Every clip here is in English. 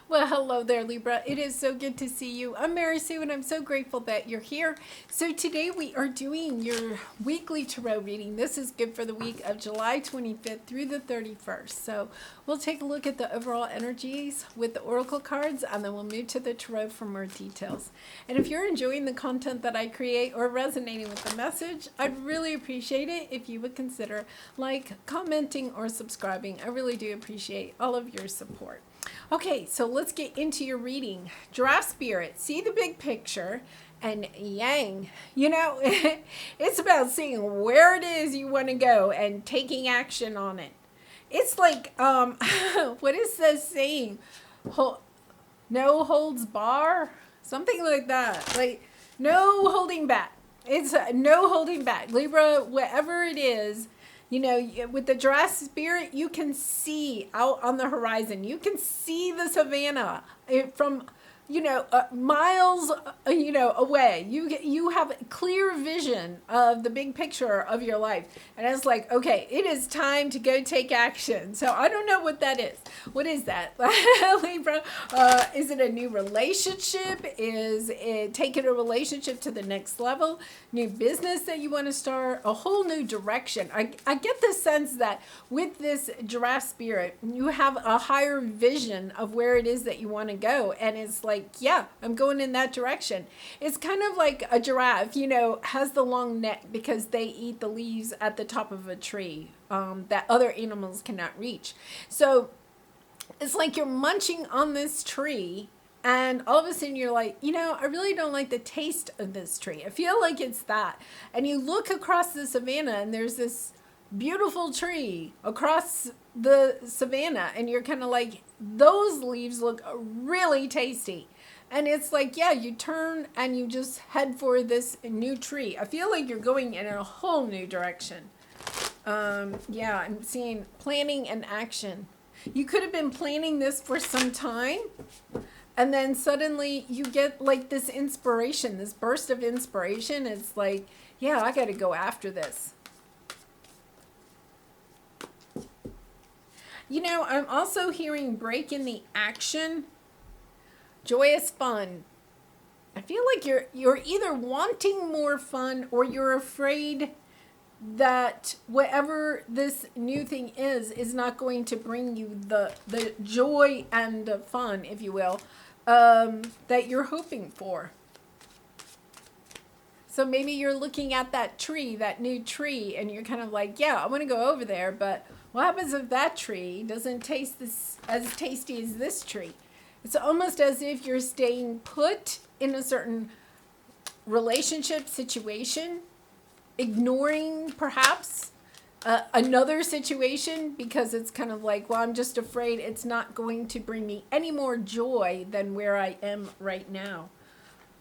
Well, hello there, Libra. It is so good to see you. I'm Mary Sue, and I'm so grateful that you're here. So today we are doing your weekly tarot reading. This is good for the week of July 25th through the 31st. So we'll take a look at the overall energies with the oracle cards, and then we'll move to the tarot for more details. And if you're enjoying the content that I create or resonating with the message, I'd really appreciate it if you would consider commenting, or subscribing. I really do appreciate all of your support. Okay, so let's get into your reading. Giraffe spirit, see the big picture. And yang, it's about seeing where it is you want to go and taking action on it. It's like, what is this saying? No holds bar? Something like that. Like, no holding back. It's no holding back. Libra, whatever it is, with the giraffe spirit, you can see out on the horizon. You can see the savannah from, miles, away. You have clear vision of the big picture of your life. And it's like, okay, it is time to go take action. So I don't know what that is. What is that, Libra? Is it a new relationship? Is it taking a relationship to the next level? New business that you want to start? A whole new direction. I get the sense that with this giraffe spirit, you have a higher vision of where it is that you want to go. And it's like, yeah, I'm going in that direction. It's kind of like a giraffe, has the long neck because they eat the leaves at the top of a tree that other animals cannot reach. So it's like you're munching on this tree, and all of a sudden you're like, I really don't like the taste of this tree. I feel like it's that. And you look across the savannah, and there's this beautiful tree across the savannah, and you're kind of like, those leaves look really tasty. And it's like, yeah, you turn and you just head for this new tree. I feel like you're going in a whole new direction. Yeah, I'm seeing planning and action. You could have been planning this for some time, and then suddenly you get like this inspiration, this burst of inspiration. It's like, yeah, I got to go after this. I'm also hearing break in the action, joyous fun. I feel like you're either wanting more fun, or you're afraid that whatever this new thing is not going to bring you the joy and the fun, if you will, that you're hoping for. So maybe you're looking at that tree, that new tree, and you're kind of like, yeah, I want to go over there, but what happens if that tree doesn't taste as tasty as this tree? It's almost as if you're staying put in a certain relationship situation, ignoring perhaps another situation, because it's kind of like, well, I'm just afraid it's not going to bring me any more joy than where I am right now.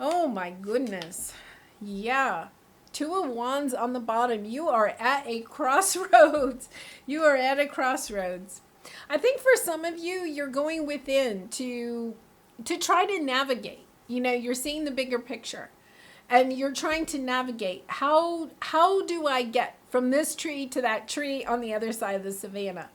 Oh my goodness. Yeah. Two of Wands on the bottom. You are at a crossroads. You are at a crossroads. I think for some of you, you're going within to try to navigate. You're seeing the bigger picture, and you're trying to navigate. How do I get from this tree to that tree on the other side of the savannah?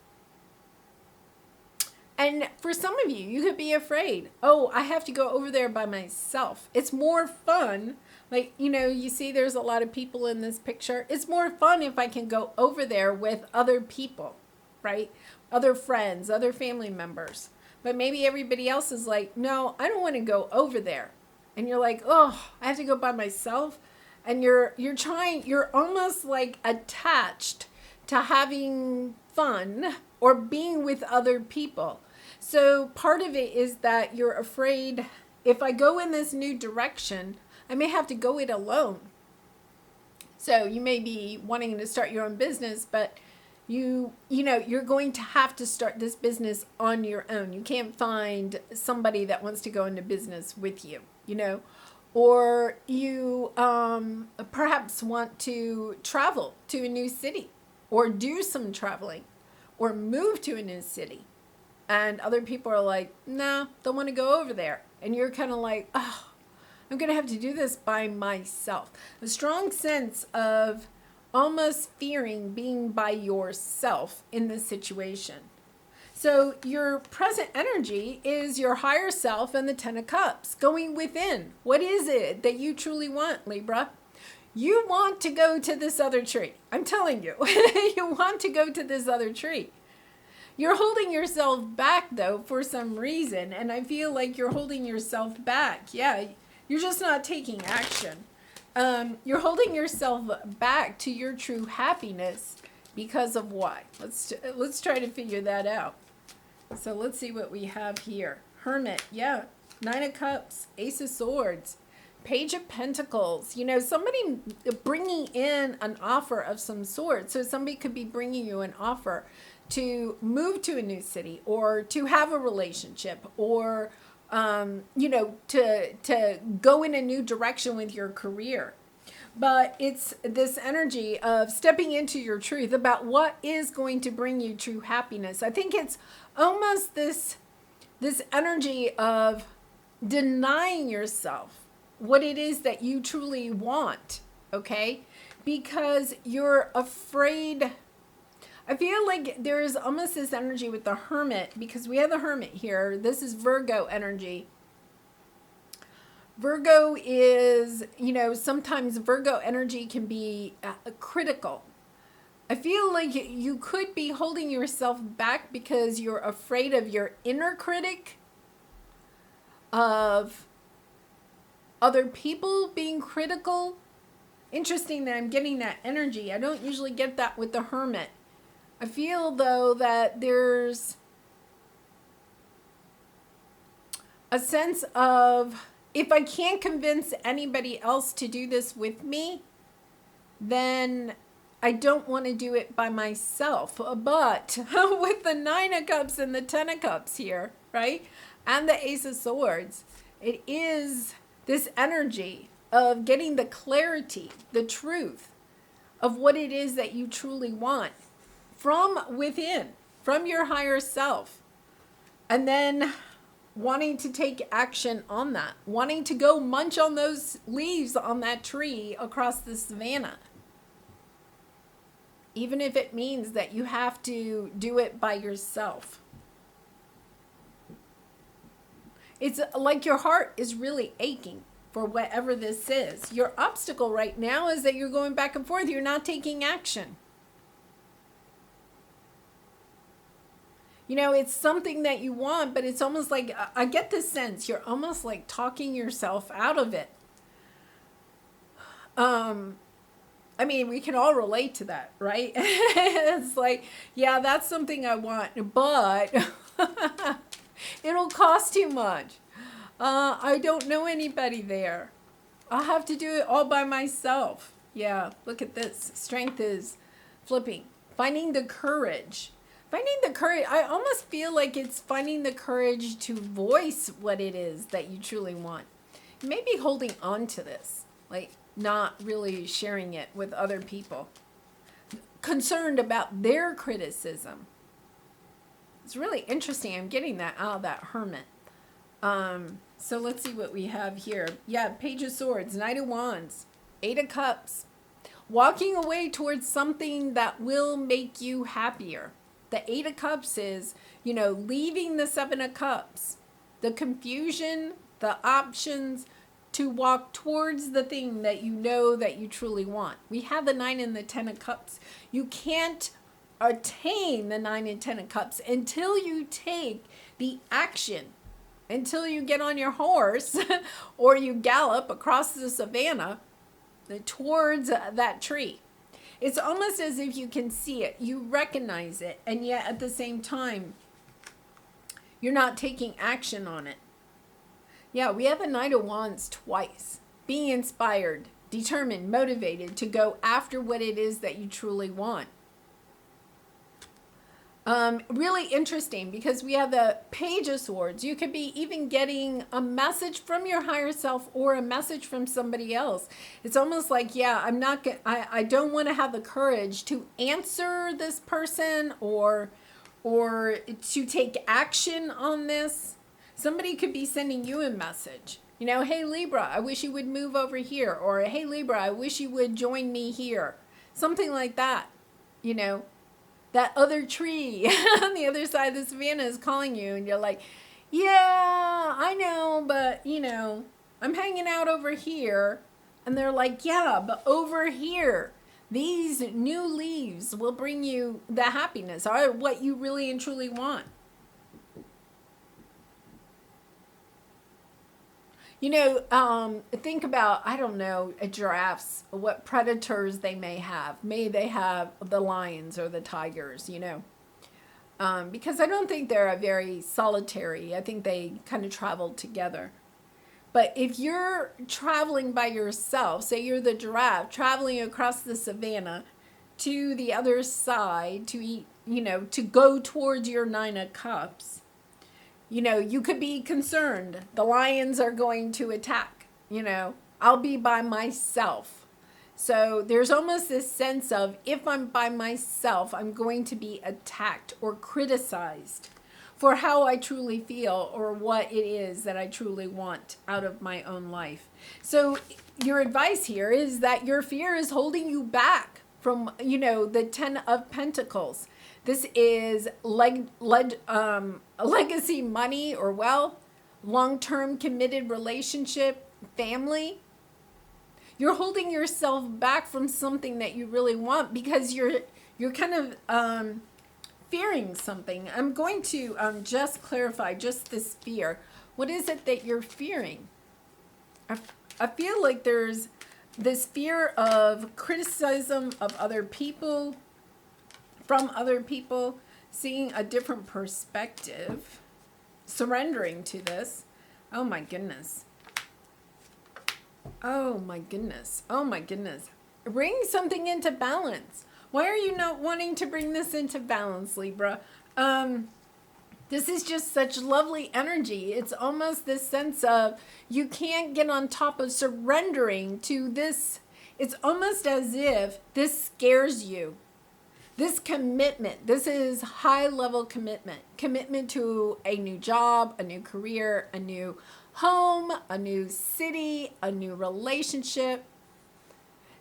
And for some of you, you could be afraid. Oh, I have to go over there by myself. It's more fun. Like, you see there's a lot of people in this picture. It's more fun if I can go over there with other people, right? Other friends, other family members. But maybe everybody else is like, no, I don't want to go over there. And you're like, oh, I have to go by myself. And you're almost like attached to having fun or being with other people. So part of it is that you're afraid, if I go in this new direction, I may have to go it alone. So you may be wanting to start your own business, but you're going to have to start this business on your own. You can't find somebody that wants to go into business with you, or you perhaps want to travel to a new city, or do some traveling, or move to a new city. And other people are like, no, don't want to go over there. And you're kind of like, oh, I'm going to have to do this by myself. A strong sense of almost fearing being by yourself in this situation. So your present energy is your higher self and the Ten of Cups going within. What is it that you truly want, Libra? You want to go to this other tree. I'm telling you, you want to go to this other tree. You're holding yourself back, though, for some reason. And I feel like you're holding yourself back. Yeah, you're just not taking action. You're holding yourself back to your true happiness because of why? Let's try to figure that out. So let's see what we have here. Hermit, yeah. Nine of Cups, Ace of Swords, Page of Pentacles. You know, somebody bringing in an offer of some sort. So somebody could be bringing you an offer to move to a new city or to have a relationship or, you know, to go in a new direction with your career. But it's this energy of stepping into your truth about what is going to bring you true happiness. I think it's almost this energy of denying yourself what it is that you truly want, okay? Because you're afraid. I feel like there is almost this energy with the Hermit, because we have the Hermit here. This is Virgo energy. Virgo is, you know, sometimes Virgo energy can be critical. I feel like you could be holding yourself back because you're afraid of your inner critic, of other people being critical. Interesting that I'm getting that energy. I don't usually get that with the Hermit. I feel, though, that there's a sense of, if I can't convince anybody else to do this with me, then I don't want to do it by myself. But with the Nine of Cups and the Ten of Cups here, right? And the Ace of Swords, it is this energy of getting the clarity, the truth of what it is that you truly want from within, from your higher self. And then wanting to take action on that, wanting to go munch on those leaves on that tree across the savannah. Even if it means that you have to do it by yourself. It's like your heart is really aching for whatever this is. Your obstacle right now is that you're going back and forth. You're not taking action. You know, it's something that you want, but it's almost like, I get this sense, you're almost like talking yourself out of it. I mean, we can all relate to that, right? It's like, yeah, that's something I want, but it'll cost too much. I don't know anybody there. I'll have to do it all by myself. Yeah, look at this. Strength is flipping. Finding the courage. Finding the courage. I almost feel like it's finding the courage to voice what it is that you truly want. Maybe holding on to this, like not really sharing it with other people. Concerned about their criticism. It's really interesting. I'm getting that out of that Hermit. So let's see what we have here. Yeah, Page of Swords, Knight of Wands, Eight of Cups. Walking away towards something that will make you happier. The Eight of Cups is, you know, leaving the Seven of Cups. The confusion, the options to walk towards the thing that you know that you truly want. We have the Nine and the Ten of Cups. You can't attain the Nine and Ten of Cups until you take the action, until you get on your horse or you gallop across the savannah towards that tree. It's almost as if you can see it, you recognize it, and yet at the same time, you're not taking action on it. Yeah, we have a Knight of Wands twice. Being inspired, determined, motivated to go after what it is that you truly want. Really interesting because we have the Page of Swords. You could be even getting a message from your higher self or a message from somebody else. It's almost like, yeah, I don't want to have the courage to answer this person or to take action on this. Somebody could be sending you a message. You know, hey Libra, I wish you would move over here. Or hey Libra, I wish you would join me here. Something like that, you know. that other tree on the other side of the savannah is calling you, and you're like, yeah, I know, but I'm hanging out over here. And they're like, yeah, but over here, these new leaves will bring you the happiness, or what you really and truly want. Think about, I don't know, giraffes, what predators they may have. May they have the lions or the tigers, because I don't think they're a very solitary. I think they kind of travel together. But if you're traveling by yourself, say you're the giraffe traveling across the savannah to the other side to eat, to go towards your nine of cups, you could be concerned. The lions are going to attack, I'll be by myself. So there's almost this sense of, if I'm by myself, I'm going to be attacked or criticized for how I truly feel or what it is that I truly want out of my own life. So your advice here is that your fear is holding you back from, the 10 of Pentacles. This is legacy, money or wealth, long-term committed relationship, family. You're holding yourself back from something that you really want because you're kind of fearing something. I'm going to just clarify just this fear. What is it that you're fearing? I feel like there's this fear of criticism of other people, from other people, seeing a different perspective, surrendering to this. Oh my goodness. Oh my goodness. Oh my goodness. Bring something into balance. Why are you not wanting to bring this into balance, Libra? This is just such lovely energy. It's almost this sense of you can't get on top of surrendering to this. It's almost as if this scares you. This commitment, this is high level commitment. Commitment to a new job, a new career, a new home, a new city, a new relationship.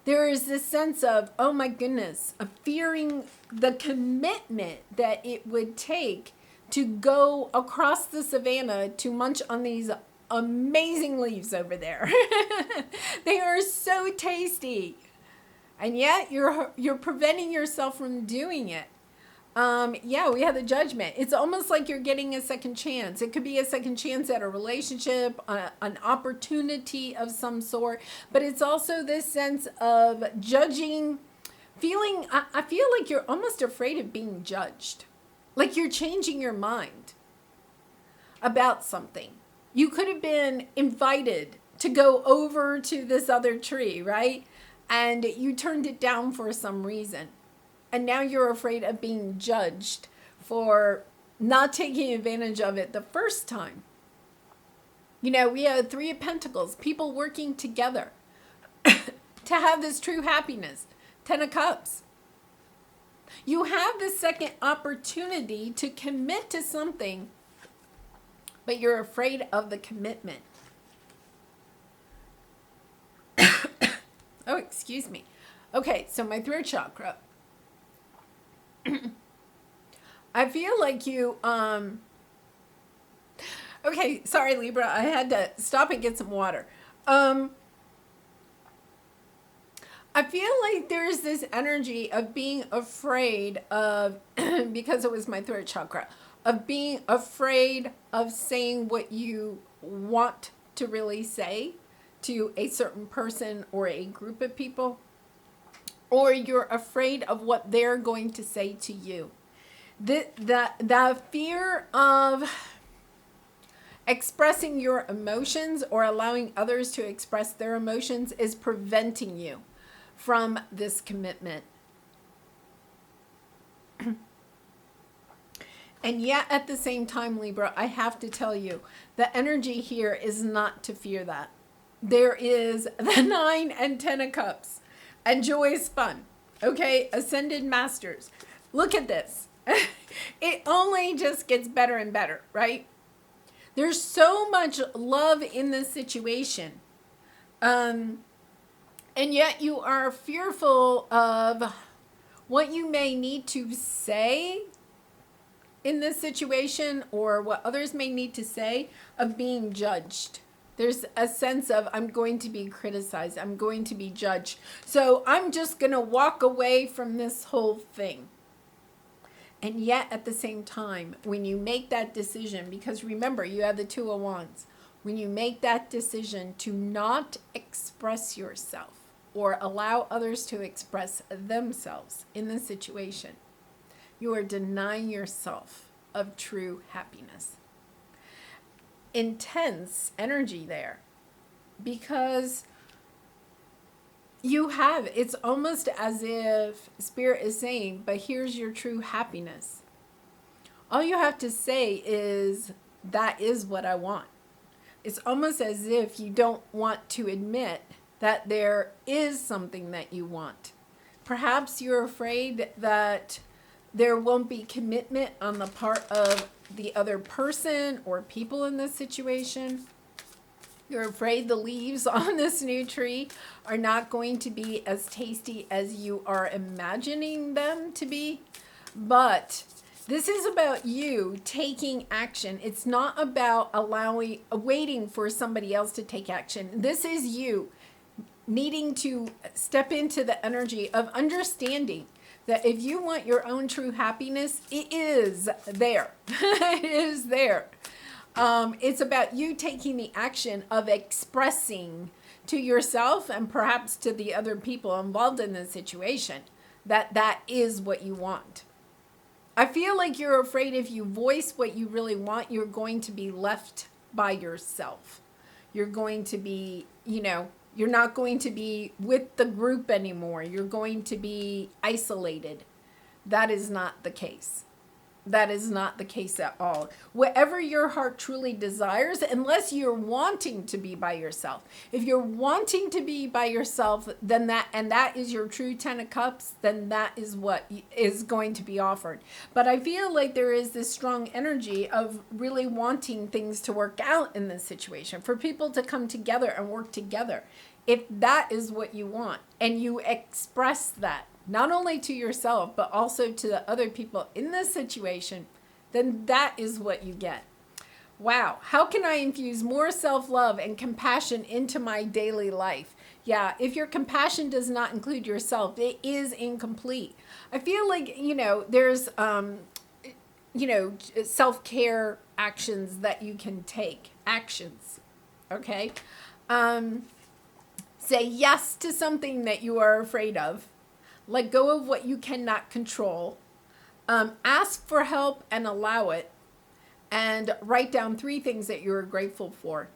There is this sense of, oh my goodness, of fearing the commitment that it would take to go across the savannah to munch on these amazing leaves over there. They are so tasty. And yet you're preventing yourself from doing it. We have the judgment. It's almost like you're getting a second chance. It could be a second chance at a relationship, an opportunity of some sort, but it's also this sense of judging, I feel like you're almost afraid of being judged. Like you're changing your mind about something. You could have been invited to go over to this other tree, right? And you turned it down for some reason. And now you're afraid of being judged for not taking advantage of it the first time. We have 3 of Pentacles, people working together to have this true happiness. 10 of Cups. You have the second opportunity to commit to something, but you're afraid of the commitment. Oh, excuse me. Okay, so my throat chakra. I feel like you, okay, sorry, Libra. I had to stop and get some water. I feel like there's this energy of being afraid of, because it was my throat chakra, of being afraid of saying what you want to really say to a certain person or a group of people, or you're afraid of what they're going to say to you. The fear of expressing your emotions or allowing others to express their emotions is preventing you from this commitment. And yet at the same time, Libra, I have to tell you, the energy here is not to fear that. There is the 9 and 10 of Cups, and joy is fun. Okay, Ascended Masters. Look at this. It only just gets better and better, right? There's so much love in this situation. And yet you are fearful of what you may need to say in this situation, or what others may need to say, of being judged. There's a sense of, I'm going to be criticized, I'm going to be judged, so I'm just going to walk away from this whole thing. And yet at the same time, when you make that decision, because remember, you have the Two of Wands, when you make that decision to not express yourself or allow others to express themselves in the situation, you are denying yourself of true happiness. Intense energy there, because you have, it's almost as if Spirit is saying, but here's your true happiness. All you have to say is, that is what I want. It's almost as if you don't want to admit that there is something that you want. Perhaps you're afraid that there won't be commitment on the part of the other person or people in this situation. You're afraid the leaves on this new tree are not going to be as tasty as you are imagining them to be. But this is about you taking action. It's not about waiting for somebody else to take action. This is you needing to step into the energy of understanding that if you want your own true happiness, it is there. It is there. It's about you taking the action of expressing to yourself and perhaps to the other people involved in the situation that that is what you want. I feel like you're afraid if you voice what you really want, you're going to be left by yourself. You're going to be, you're not going to be with the group anymore. You're going to be isolated. That is not the case. That is not the case at all. Whatever your heart truly desires, unless you're wanting to be by yourself. If you're wanting to be by yourself, then that is your true 10 of Cups, then that is what is going to be offered. But I feel like there is this strong energy of really wanting things to work out in this situation, for people to come together and work together. If that is what you want, and you express that, not only to yourself, but also to the other people in this situation, then that is what you get. Wow. How can I infuse more self-love and compassion into my daily life? Yeah, if your compassion does not include yourself, it is incomplete. I feel like, there's, self-care actions that you can take. Actions. Okay? Say yes to something that you are afraid of. Let go of what you cannot control. Ask for help and allow it. And write down 3 things that you are grateful for.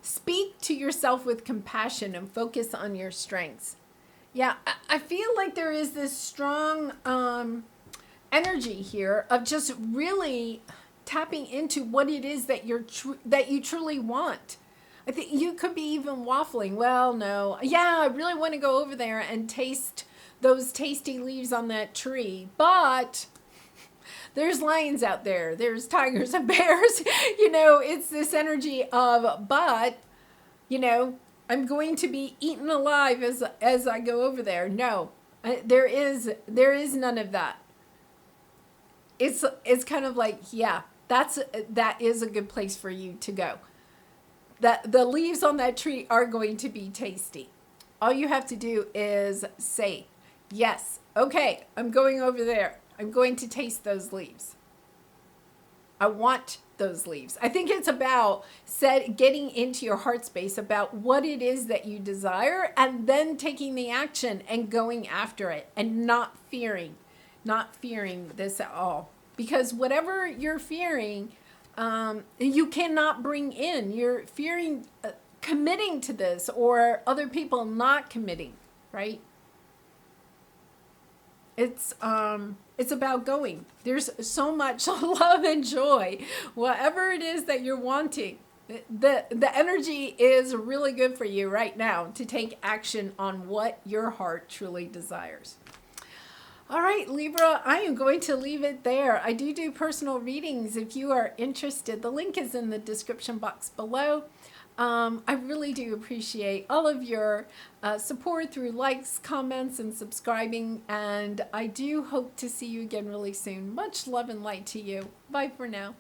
Speak to yourself with compassion and focus on your strengths. Yeah, I feel like there is this strong energy here of just really tapping into what it is that you truly want. I think you could be even waffling. Well, no. Yeah, I really want to go over there and taste those tasty leaves on that tree. But there's lions out there. There's tigers and bears. It's this energy of, but, I'm going to be eaten alive as I go over there. No, there is none of that. It's kind of like, yeah, that is a good place for you to go. That the leaves on that tree are going to be tasty. All you have to do is say, yes, okay, I'm going over there. I'm going to taste those leaves. I want those leaves. I think it's about getting into your heart space about what it is that you desire, and then taking the action and going after it, and not fearing this at all. Because whatever you're fearing, you cannot bring in. You're fearing committing to this, or other people not committing, right? It's about going. There's so much love and joy. Whatever it is that you're wanting, the energy is really good for you right now to take action on what your heart truly desires. All right, Libra, I am going to leave it there. I do personal readings if you are interested. The link is in the description box below. I really do appreciate all of your support through likes, comments, and subscribing. And I do hope to see you again really soon. Much love and light to you. Bye for now.